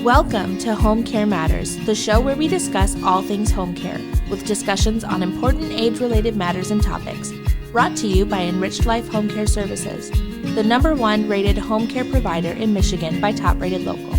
Welcome to Home Care Matters, the show where we discuss all things home care, with discussions on important age-related matters and topics. Brought to you by Enriched Life Home Care Services, the #1 rated home care provider in Michigan by Top Rated Local.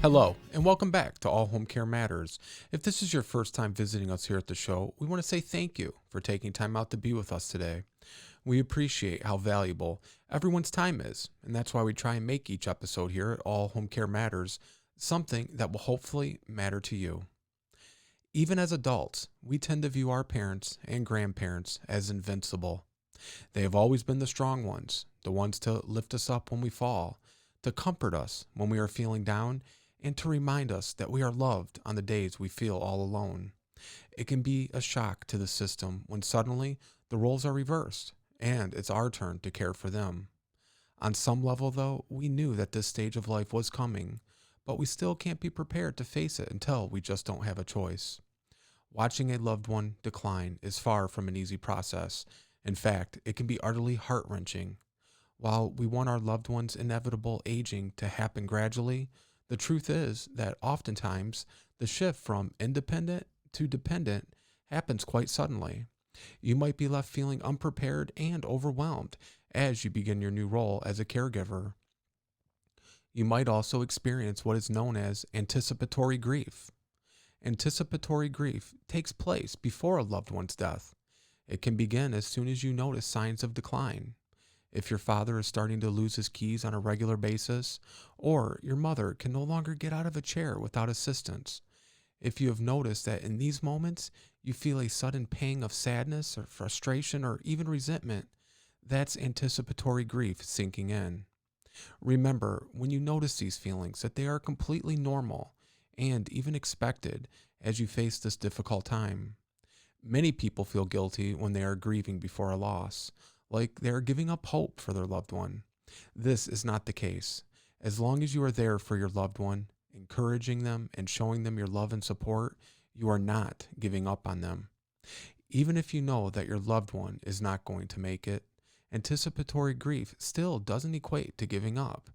Hello, and welcome back to All Home Care Matters. If this is your first time visiting us here at the show, we want to say thank you for taking time out to be with us today. We appreciate how valuable everyone's time is, and that's why we try and make each episode here at All Home Care Matters something that will hopefully matter to you. Even as adults, we tend to view our parents and grandparents as invincible. They have always been the strong ones, the ones to lift us up when we fall, to comfort us when we are feeling down, and to remind us that we are loved on the days we feel all alone. It can be a shock to the system when suddenly the roles are reversed and it's our turn to care for them. On some level, though, we knew that this stage of life was coming, but we still can't be prepared to face it until we just don't have a choice. Watching a loved one decline is far from an easy process. In fact, it can be utterly heart-wrenching. While we want our loved one's inevitable aging to happen gradually, the truth is that oftentimes the shift from independent to dependent happens quite suddenly. You might be left feeling unprepared and overwhelmed as you begin your new role as a caregiver. You might also experience what is known as anticipatory grief. Anticipatory grief takes place before a loved one's death. It can begin as soon as you notice signs of decline. If your father is starting to lose his keys on a regular basis, or your mother can no longer get out of a chair without assistance. If you have noticed that in these moments you feel a sudden pang of sadness or frustration or even resentment, that's anticipatory grief sinking in. Remember, when you notice these feelings, that they are completely normal and even expected as you face this difficult time. Many people feel guilty when they are grieving before a loss, like they are giving up hope for their loved one. This is not the case. As long as you are there for your loved one, encouraging them and showing them your love and support, you are not giving up on them. Even if you know that your loved one is not going to make it, anticipatory grief still doesn't equate to giving up.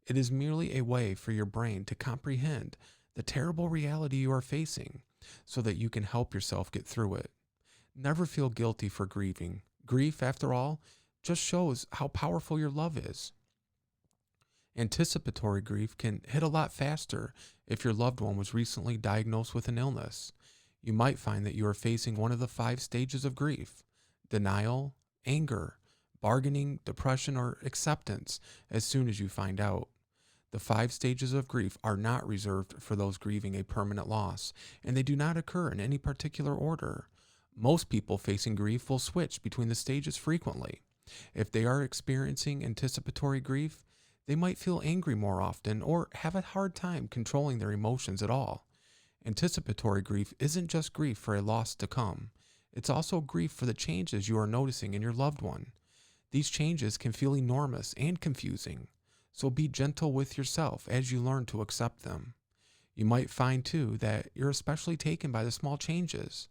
It is merely a way for your brain to comprehend the terrible reality you are facing so that you can help yourself get through it. Never feel guilty for grieving. Grief, after all, just shows how powerful your love is. Anticipatory grief can hit a lot faster if your loved one was recently diagnosed with an illness. You might find that you are facing one of the 5 stages of grief: denial, anger, bargaining, depression, or acceptance as soon as you find out. The 5 stages of grief are not reserved for those grieving a permanent loss, and they do not occur in any particular order. Most people facing grief will switch between the stages frequently. If they are experiencing anticipatory grief, they might feel angry more often or have a hard time controlling their emotions at all. Anticipatory grief isn't just grief for a loss to come. It's also grief for the changes you are noticing in your loved one. These changes can feel enormous and confusing, so be gentle with yourself as you learn to accept them. You might find, too, that you're especially taken by the small changes.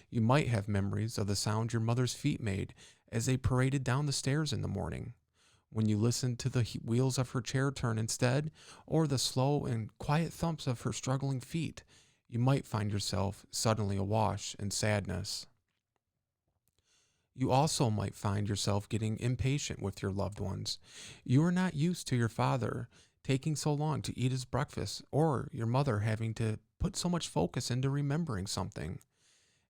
You might have memories of the sound your mother's feet made as they paraded down the stairs in the morning. When you listened to the wheels of her chair turn instead, or the slow and quiet thumps of her struggling feet, you might find yourself suddenly awash in sadness. You also might find yourself getting impatient with your loved ones. You are not used to your father taking so long to eat his breakfast, or your mother having to put so much focus into remembering something.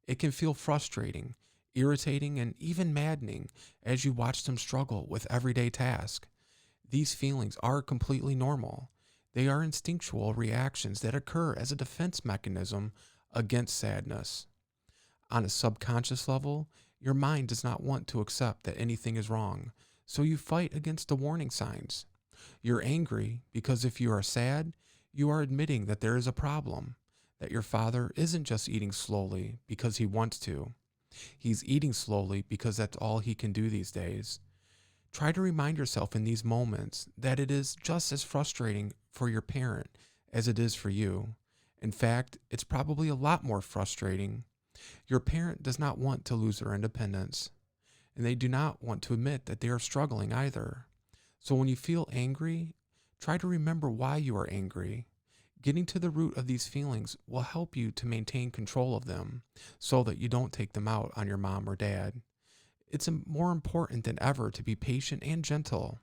It can feel frustrating, irritating, and even maddening as you watch them struggle with everyday tasks. These feelings are completely normal. They are instinctual reactions that occur as a defense mechanism against sadness. On a subconscious level, your mind does not want to accept that anything is wrong, so you fight against the warning signs. You're angry because if you are sad, you are admitting that there is a problem, that your father isn't just eating slowly because he wants to. He's eating slowly because that's all he can do these days. Try to remind yourself in these moments that it is just as frustrating for your parent as it is for you. In fact, it's probably a lot more frustrating. Your parent does not want to lose their independence. and they do not want to admit that they are struggling either. So when you feel angry, try to remember why you are angry. Getting to the root of these feelings will help you to maintain control of them so that you don't take them out on your mom or dad. It's more important than ever to be patient and gentle.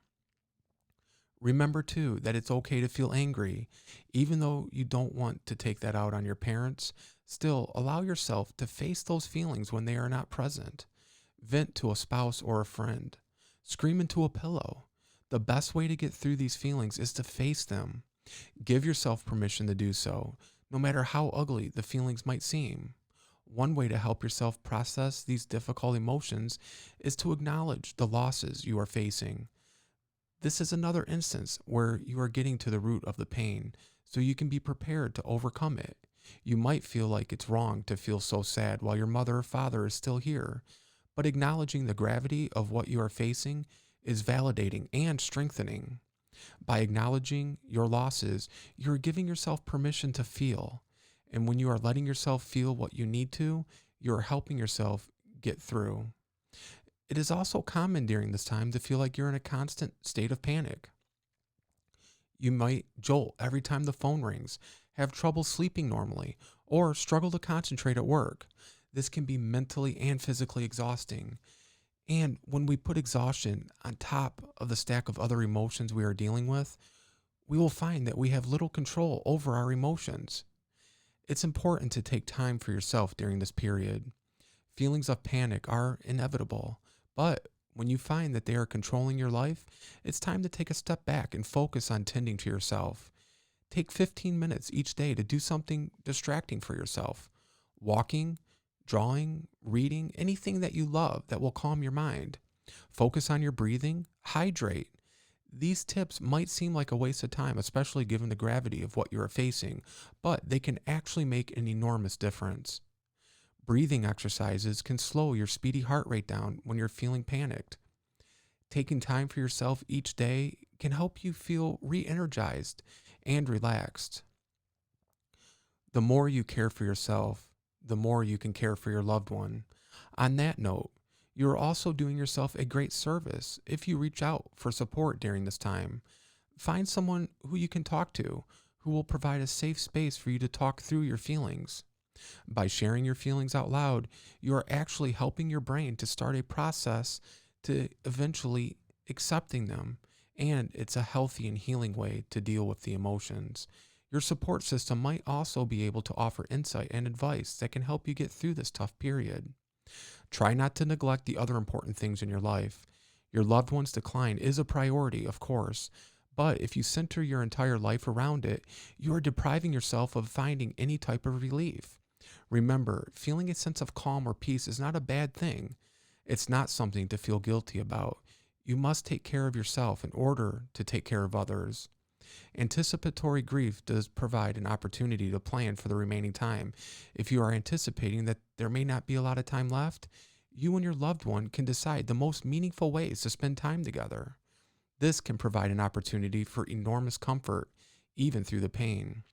Remember too that it's okay to feel angry. Even though you don't want to take that out on your parents, still allow yourself to face those feelings when they are not present. Vent to a spouse or a friend. Scream into a pillow. The best way to get through these feelings is to face them. Give yourself permission to do so, no matter how ugly the feelings might seem. One way to help yourself process these difficult emotions is to acknowledge the losses you are facing. This is another instance where you are getting to the root of the pain, so you can be prepared to overcome it. You might feel like it's wrong to feel so sad while your mother or father is still here, but acknowledging the gravity of what you are facing is validating and strengthening. By acknowledging your losses, you are giving yourself permission to feel. And when you are letting yourself feel what you need to, you are helping yourself get through. It is also common during this time to feel like you're in a constant state of panic. You might jolt every time the phone rings, have trouble sleeping normally, or struggle to concentrate at work. This can be mentally and physically exhausting. And when we put exhaustion on top of the stack of other emotions we are dealing with, we will find that we have little control over our emotions. It's important to take time for yourself during this period. Feelings of panic are inevitable, but when you find that they are controlling your life, it's time to take a step back and focus on tending to yourself. Take 15 minutes each day to do something distracting for yourself. Walking, drawing, reading, anything that you love that will calm your mind. Focus on your breathing, hydrate. These tips might seem like a waste of time, especially given the gravity of what you are facing, but they can actually make an enormous difference. Breathing exercises can slow your speedy heart rate down when you're feeling panicked. Taking time for yourself each day can help you feel re-energized and relaxed. The more you care for yourself, the more you can care for your loved one. On that note, you are also doing yourself a great service if you reach out for support during this time. Find someone who you can talk to, who will provide a safe space for you to talk through your feelings. By sharing your feelings out loud, you are actually helping your brain to start a process to eventually accepting them, and it's a healthy and healing way to deal with the emotions. Your support system might also be able to offer insight and advice that can help you get through this tough period. Try not to neglect the other important things in your life. Your loved one's decline is a priority, of course, but if you center your entire life around it, you are depriving yourself of finding any type of relief. Remember, feeling a sense of calm or peace is not a bad thing. It's not something to feel guilty about. You must take care of yourself in order to take care of others. Anticipatory grief does provide an opportunity to plan for the remaining time. If you are anticipating that there may not be a lot of time left, you and your loved one can decide the most meaningful ways to spend time together. This can provide an opportunity for enormous comfort, even through the pain.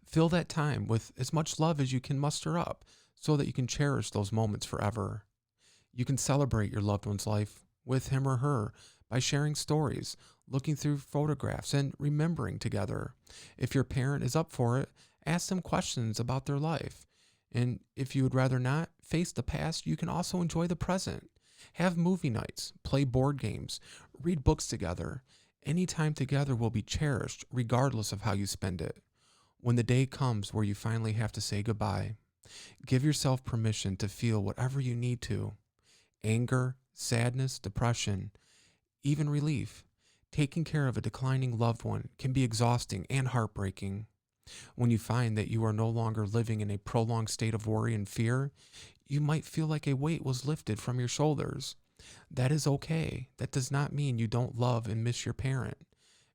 Fill that time with as much love as you can muster up so that you can cherish those moments forever. You can celebrate your loved one's life with him or her by sharing stories, looking through photographs, and remembering together. If your parent is up for it, ask them questions about their life. And if you would rather not face the past, you can also enjoy the present. Have movie nights, play board games, read books together. Any time together will be cherished regardless of how you spend it. When the day comes where you finally have to say goodbye, give yourself permission to feel whatever you need to. Anger, sadness, depression, even relief. Taking care of a declining loved one can be exhausting and heartbreaking. When you find that you are no longer living in a prolonged state of worry and fear, you might feel like a weight was lifted from your shoulders. That is okay. That does not mean you don't love and miss your parent.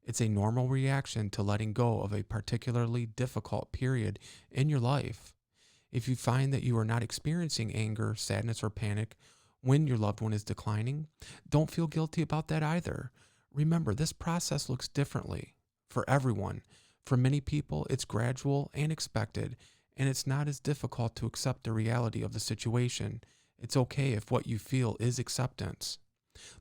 It's a normal reaction to letting go of a particularly difficult period in your life. If you find that you are not experiencing anger, sadness, or panic when your loved one is declining, don't feel guilty about that either. Remember, this process looks differently for everyone. For many people, it's gradual and expected, and it's not as difficult to accept the reality of the situation It's okay if what you feel is acceptance.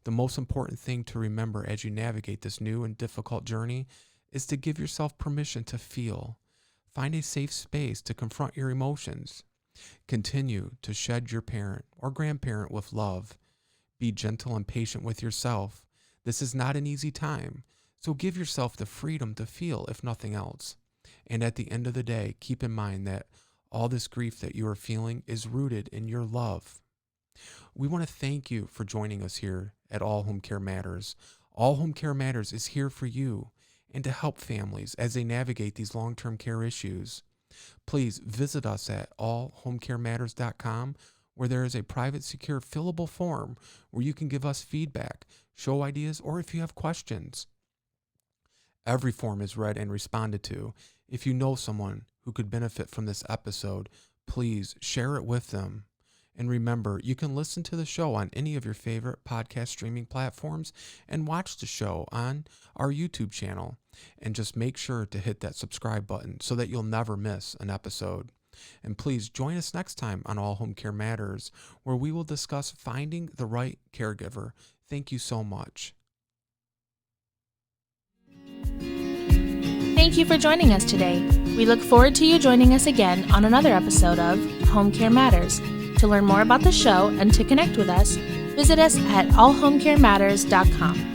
The most important thing to remember as you navigate this new and difficult journey is to give yourself permission to feel. Find a safe space to confront your emotions. Continue to shed your parent or grandparent with love. Be gentle and patient with yourself. This is not an easy time, so give yourself the freedom to feel, if nothing else. And at the end of the day, keep in mind that all this grief that you are feeling is rooted in your love. We want to thank you for joining us here at All Home Care Matters. All Home Care Matters is here for you and to help families as they navigate these long-term care issues. Please visit us at allhomecarematters.com, where there is a private, secure, fillable form where you can give us feedback, show ideas, or if you have questions. Every form is read and responded to. If you know someone who could benefit from this episode, please share it with them. And remember, you can listen to the show on any of your favorite podcast streaming platforms and watch the show on our YouTube channel. And just make sure to hit that subscribe button so that you'll never miss an episode. And please join us next time on All Home Care Matters, where we will discuss finding the right caregiver. Thank you so much. Thank you for joining us today. We look forward to you joining us again on another episode of Home Care Matters. To learn more about the show and to connect with us, visit us at allhomecarematters.com.